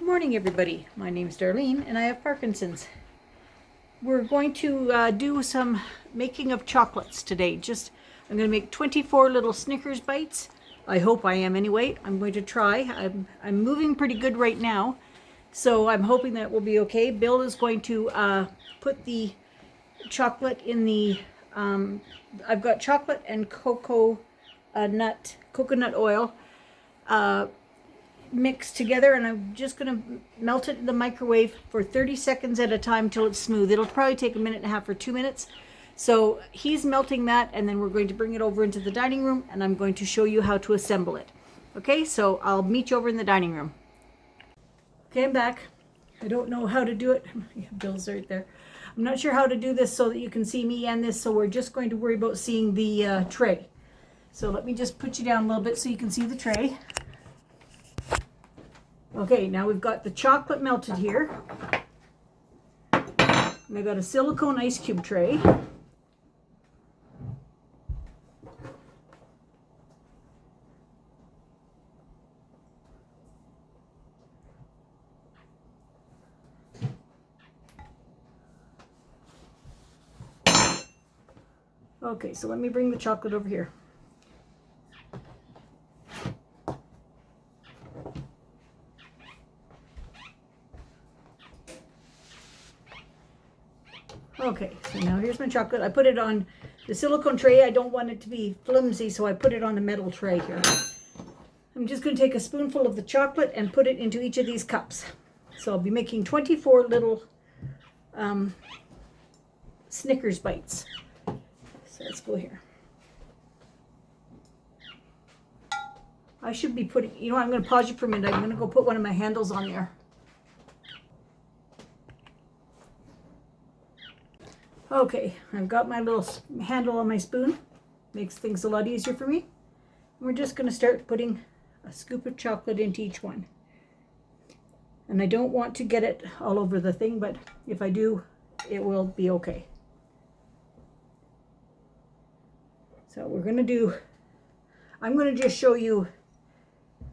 Good morning, everybody. My name is Darlene, and I have Parkinson's. We're going to do some making of chocolates today. I'm going to make 24 little Snickers bites. I hope I am anyway. I'm going to try. I'm moving pretty good right now, so I'm hoping that will be okay. Bill is going to put the chocolate in the. I've got chocolate and coconut oil. Mixed together, and I'm just going to melt it in the microwave for 30 seconds at a time till it's smooth. It'll probably take a minute and a half or 2 minutes. So he's melting that, and then we're going to bring it over into the dining room, and I'm going to show you how to assemble it. Okay, so I'll meet you over in the dining room. Okay, I'm back. I don't know how to do it. Yeah, Bill's right there. I'm not sure how to do this so that you can see me and this, so we're just going to worry about seeing the tray. So let me just put you down a little bit so you can see the tray. Okay, now we've got the chocolate melted here. And I've got a silicone ice cube tray. Okay, so let me bring the chocolate over here. Okay, so now here's my chocolate. I put it on the silicone tray. I don't want it to be flimsy, so I put it on a metal tray here. I'm just going to take a spoonful of the chocolate and put it into each of these cups. So I'll be making 24 little Snickers bites. So let's go here. I should be putting, I'm going to pause you for a minute. I'm going to go put one of my handles on there. Okay, I've got my little handle on my spoon. Makes things a lot easier for me. And we're just going to start putting a scoop of chocolate into each one. And I don't want to get it all over the thing, but if I do, it will be okay. So I'm going to just show you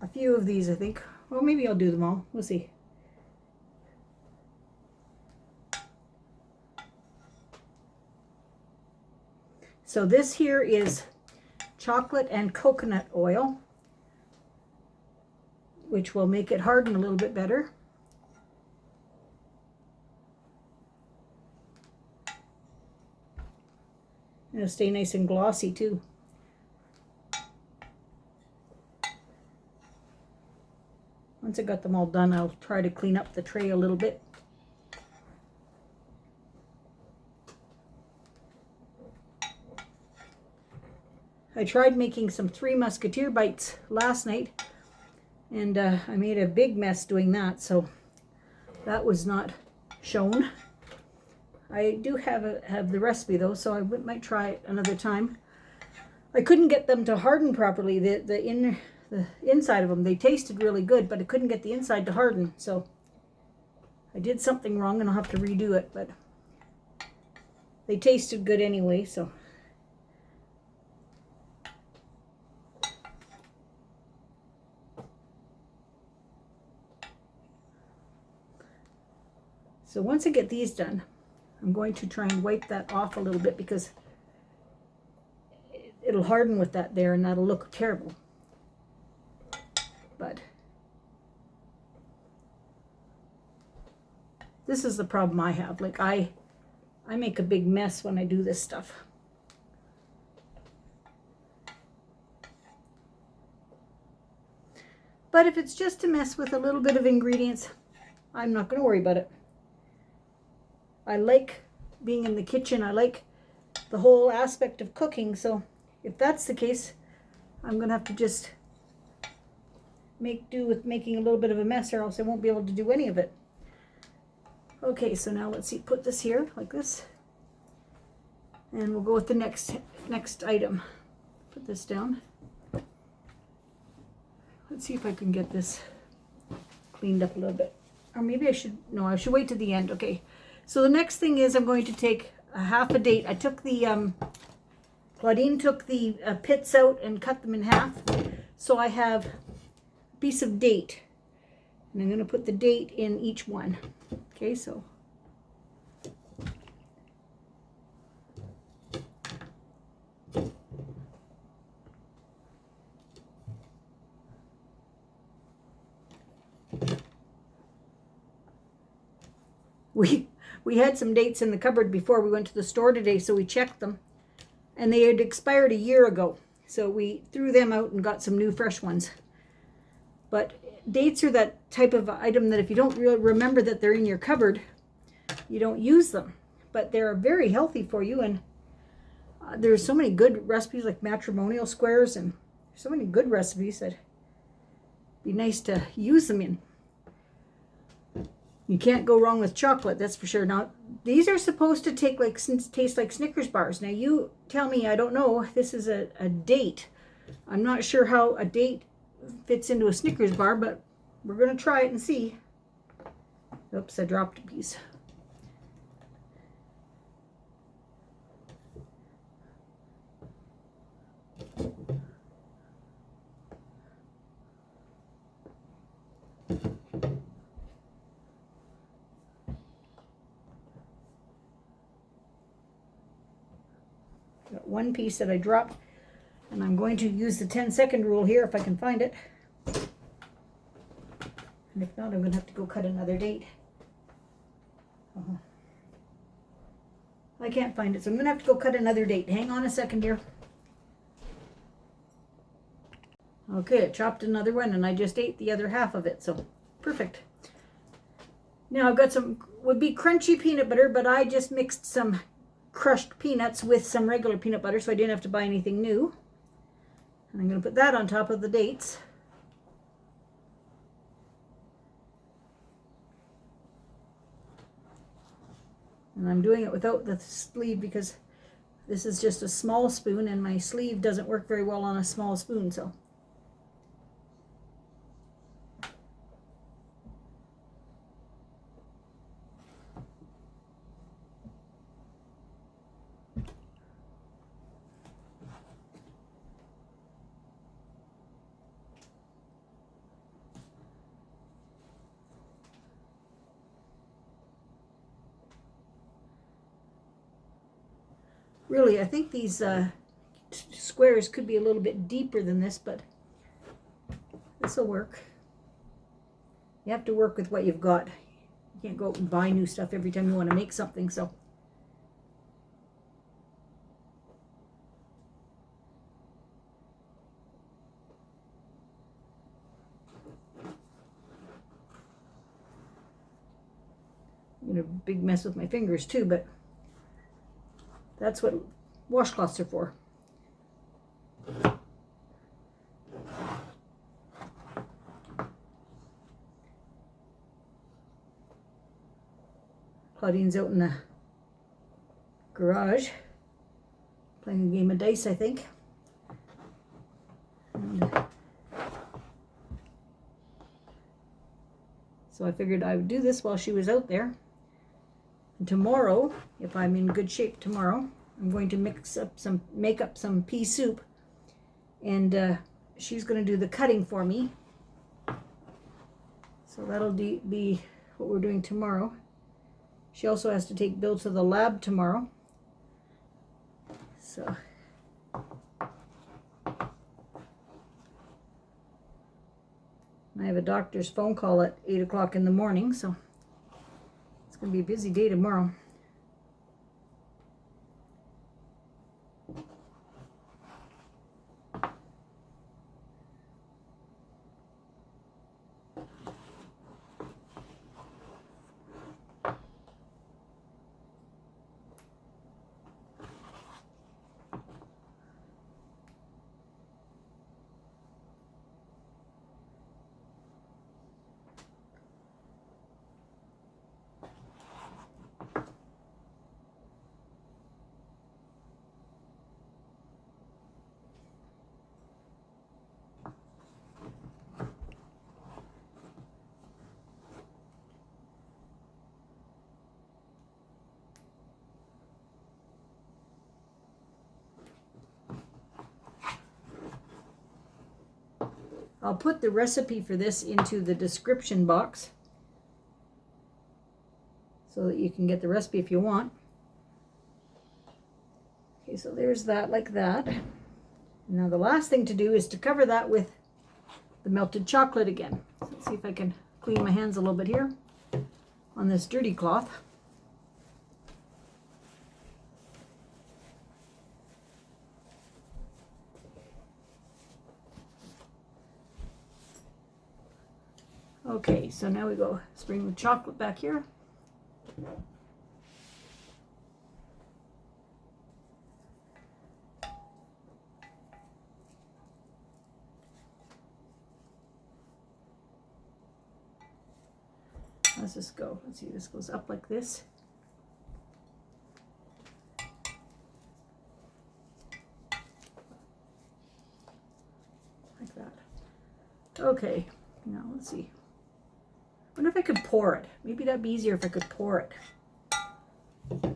a few of these, I think. Well, maybe I'll do them all. We'll see. So this here is chocolate and coconut oil, which will make it harden a little bit better. And it'll stay nice and glossy too. Once I got them all done, I'll try to clean up the tray a little bit. I tried making some Three Musketeer bites last night, and I made a big mess doing that, so that was not shown. I do have the recipe though, so I might try it another time. I couldn't get them to harden properly. The inside of them, they tasted really good, but I couldn't get the inside to harden, so I did something wrong, and I'll have to redo it. But they tasted good anyway, so. So once I get these done, I'm going to try and wipe that off a little bit because it'll harden with that there and that'll look terrible. But this is the problem I have. Like I make a big mess when I do this stuff. But if it's just to mess with a little bit of ingredients, I'm not going to worry about it. I like being in the kitchen. I like the whole aspect of cooking. So if that's the case, I'm going to have to just make do with making a little bit of a mess, or else I won't be able to do any of it. Okay, so now let's see, put this here like this. And we'll go with the next item. Put this down. Let's see if I can get this cleaned up a little bit. Or maybe I should wait to the end. Okay. So the next thing is I'm going to take a half a date. I took the, Claudine took the pits out and cut them in half. So I have a piece of date. And I'm going to put the date in each one. Okay, so we had some dates in the cupboard before we went to the store today, so we checked them, and they had expired a year ago. So we threw them out and got some new fresh ones. But dates are that type of item that if you don't really remember that they're in your cupboard, you don't use them. But they're very healthy for you, and there's so many good recipes like matrimonial squares, and so many good recipes that be nice to use them in. You can't go wrong with chocolate, that's for sure. Now, these are supposed to taste like Snickers bars. Now, you tell me, I don't know. This is a date. I'm not sure how a date fits into a Snickers bar, but we're going to try it and see. Oops, I dropped a piece. Got one piece that I dropped, and I'm going to use the 10-second rule here if I can find it. And if not, I'm going to have to go cut another date. I can't find it, so I'm going to have to go cut another date. Hang on a second here. Okay, I chopped another one, and I just ate the other half of it, so perfect. Now I've got some, would be crunchy peanut butter, but I just mixed some crushed peanuts with some regular peanut butter, so I didn't have to buy anything new. And I'm going to put that on top of the dates. And I'm doing it without the sleeve because this is just a small spoon, and my sleeve doesn't work very well on a small spoon, so. Really, I think these squares could be a little bit deeper than this, but this will work. You have to work with what you've got. You can't go out and buy new stuff every time you want to make something, so. I'm in a big mess with my fingers too, but that's what washcloths are for. Claudine's out in the garage playing a game of dice, I think. And so I figured I would do this while she was out there. And tomorrow, if I'm in good shape tomorrow, I'm going to make up some pea soup, and she's going to do the cutting for me. So that'll be what we're doing tomorrow. She also has to take Bill to the lab tomorrow. So I have a doctor's phone call at 8 o'clock in the morning, so it's going to be a busy day tomorrow. I'll put the recipe for this into the description box so that you can get the recipe if you want. Okay, so there's that like that. Now the last thing to do is to cover that with the melted chocolate again. So let's see if I can clean my hands a little bit here on this dirty cloth. Okay, so now we go bring the chocolate back here. Let's just go. Let's see, this goes up like this. Like that. Okay, now let's see. I wonder if I could pour it. Maybe that'd be easier if I could pour it. Okay,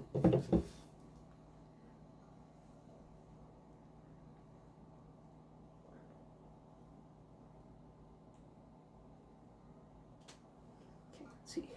let's see.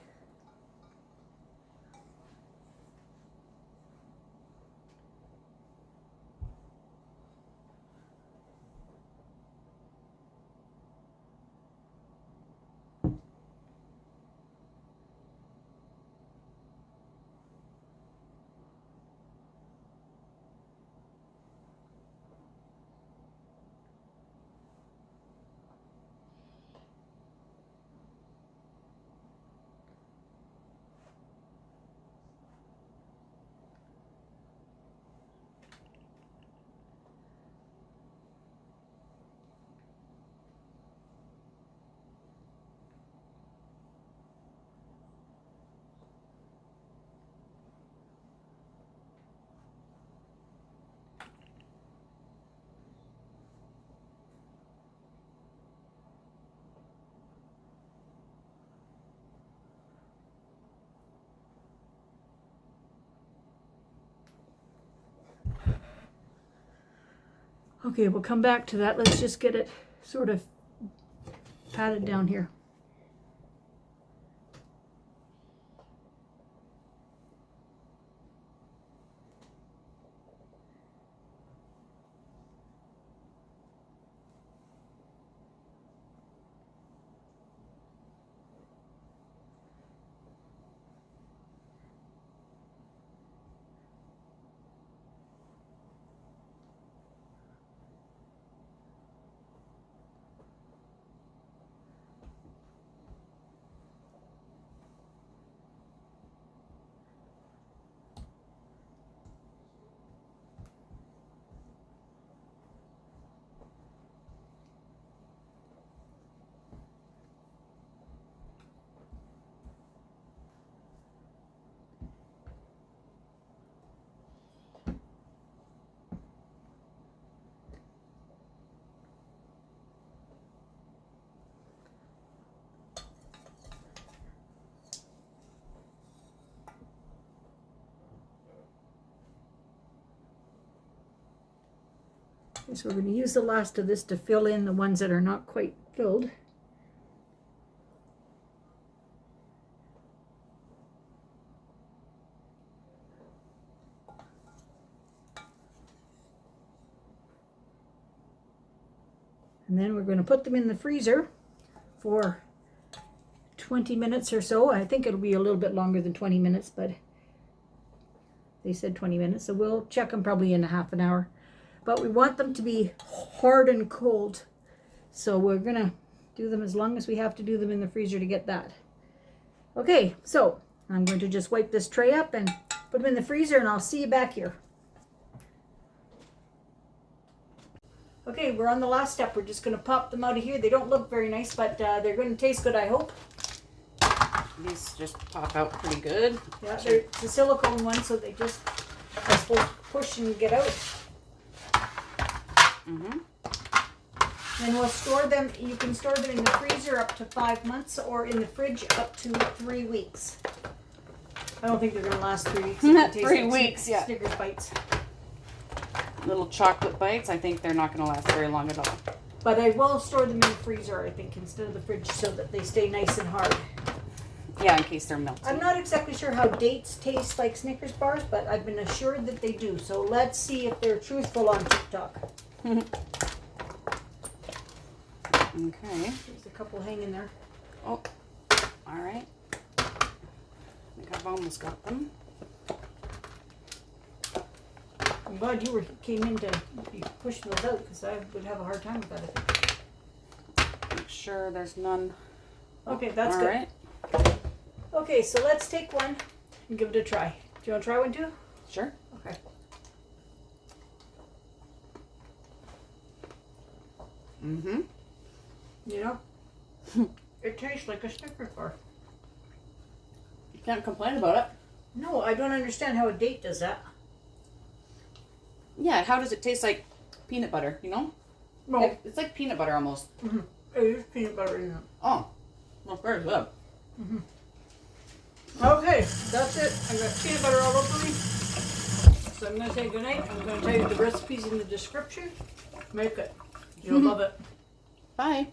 Okay, we'll come back to that. Let's just get it sort of patted down here. Okay, so we're going to use the last of this to fill in the ones that are not quite filled. And then we're going to put them in the freezer for 20 minutes or so. I think it'll be a little bit longer than 20 minutes, but they said 20 minutes. So we'll check them probably in a half an hour. But we want them to be hard and cold. So we're going to do them as long as we have to do them in the freezer to get that. Okay, so I'm going to just wipe this tray up and put them in the freezer, and I'll see you back here. Okay, we're on the last step. We're just going to pop them out of here. They don't look very nice, but they're going to taste good, I hope. These just pop out pretty good. Yeah, they're the silicone ones, so they just, I suppose, push and get out. Mm-hmm. Then we'll store them. You can store them in the freezer up to 5 months, or in the fridge up to 3 weeks. I don't think they're going to last 3 weeks. 3 weeks, yeah. Snickers bites. Little chocolate bites. I think they're not going to last very long at all. But I will store them in the freezer, I think, instead of the fridge so that they stay nice and hard. Yeah, in case they're melted. I'm not exactly sure how dates taste like Snickers bars, but I've been assured that they do. So let's see if they're truthful on TikTok. Okay. There's a couple hanging there. Oh, all right. I think I've almost got them. I'm glad you came in to be pushing those out because I would have a hard time with that, I think. Make sure there's none. Okay, that's All good. right. Okay, so let's take one and give it a try. Do you want to try one too? Sure. Okay. Mm-hmm. You know, it tastes like a Snickers bar. You can't complain about it. No, I don't understand how a date does that. Yeah, how does it taste like peanut butter, you know? No, It's like peanut butter almost. it is peanut butter in it. Oh, well, very good. Okay, that's it. I got peanut butter all over me. So I'm going to say goodnight. I'm going to tell you the recipes in the description. Make it. You'll love it. Bye.